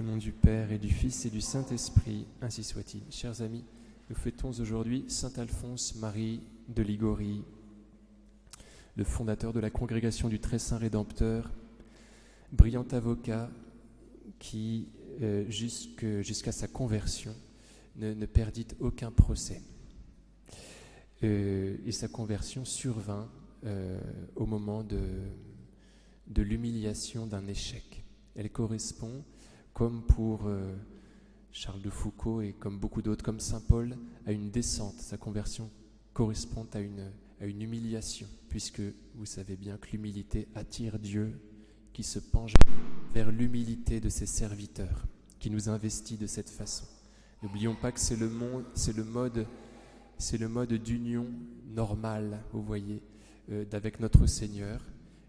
Au nom du Père et du Fils et du Saint-Esprit, ainsi soit-il. Chers amis, nous fêtons aujourd'hui Saint Alphonse Marie de Liguori, le fondateur de la congrégation du Très Saint Rédempteur, brillant avocat qui, jusqu'à sa conversion, ne perdit aucun procès. Et sa conversion survint au moment de l'humiliation d'un échec. Elle correspond, comme pour Charles de Foucault et comme beaucoup d'autres, comme saint Paul, à une descente. Sa conversion correspond à une humiliation, puisque vous savez bien que l'humilité attire Dieu, qui se penche vers l'humilité de ses serviteurs, qui nous investit de cette façon. N'oublions pas que c'est le mode d'union normal, vous voyez, avec notre Seigneur.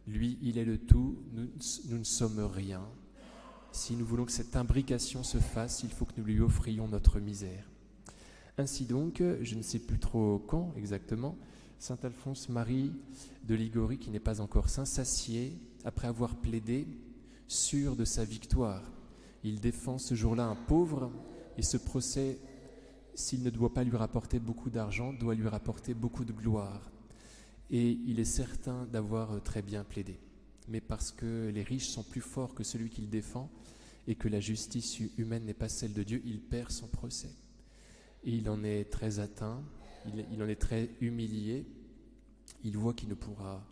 Lui, il est le tout, nous ne sommes rien. Si nous voulons que cette imbrication se fasse, il faut que nous lui offrions notre misère. Ainsi donc, je ne sais plus trop quand exactement, saint Alphonse Marie de Liguori, qui n'est pas encore saint, s'assied après avoir plaidé, sûr de sa victoire. Il défend ce jour-là un pauvre, et ce procès, s'il ne doit pas lui rapporter beaucoup d'argent, doit lui rapporter beaucoup de gloire. Et il est certain d'avoir très bien plaidé. Mais parce que les riches sont plus forts que celui qu'il défend et que la justice humaine n'est pas celle de Dieu, il perd son procès. Et il en est très atteint, il en est très humilié. Il voit qu'il ne pourra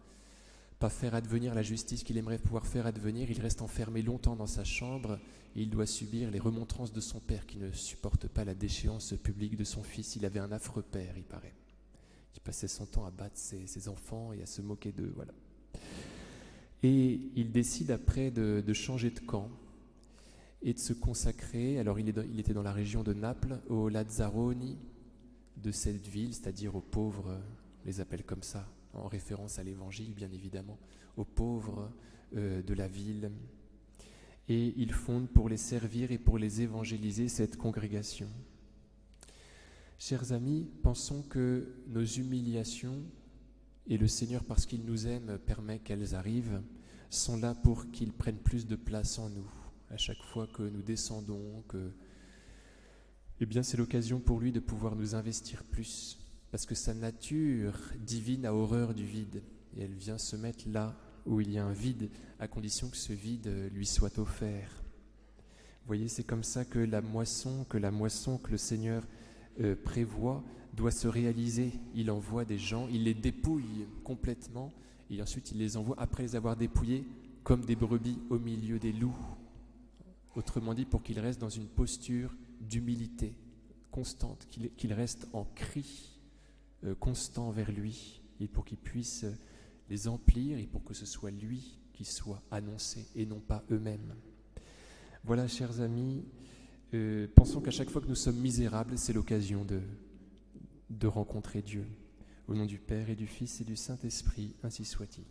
pas faire advenir la justice qu'il aimerait pouvoir faire advenir. Il reste enfermé longtemps dans sa chambre et il doit subir les remontrances de son père qui ne supporte pas la déchéance publique de son fils. Il avait un affreux père, il paraît. Il passait son temps à battre ses enfants et à se moquer d'eux, voilà. Et il décide après de changer de camp et de se consacrer. Alors il était dans la région de Naples, aux Lazzaroni de cette ville, c'est-à-dire aux pauvres, on les appelle comme ça, en référence à l'évangile bien évidemment, aux pauvres de la ville. Et il fonde pour les servir et pour les évangéliser cette congrégation. Chers amis, pensons que nos humiliations, et le Seigneur, parce qu'il nous aime, permet qu'elles arrivent, sont là pour qu'ils prennent plus de place en nous. À chaque fois que nous descendons, eh bien c'est l'occasion pour lui de pouvoir nous investir plus, parce que sa nature divine a horreur du vide, et elle vient se mettre là où il y a un vide, à condition que ce vide lui soit offert. Vous voyez, c'est comme ça que la moisson que le Seigneur prévoit doit se réaliser. Il envoie des gens, il les dépouille complètement et ensuite il les envoie, après les avoir dépouillés, comme des brebis au milieu des loups. Autrement dit, pour qu'ils restent dans une posture d'humilité constante, qu'ils restent en cri constant vers lui, et pour qu'ils puissent les emplir et pour que ce soit lui qui soit annoncé et non pas eux-mêmes. Voilà, chers amis, pensons qu'à chaque fois que nous sommes misérables, c'est l'occasion de rencontrer Dieu. Au nom du Père et du Fils et du Saint-Esprit, ainsi soit-il.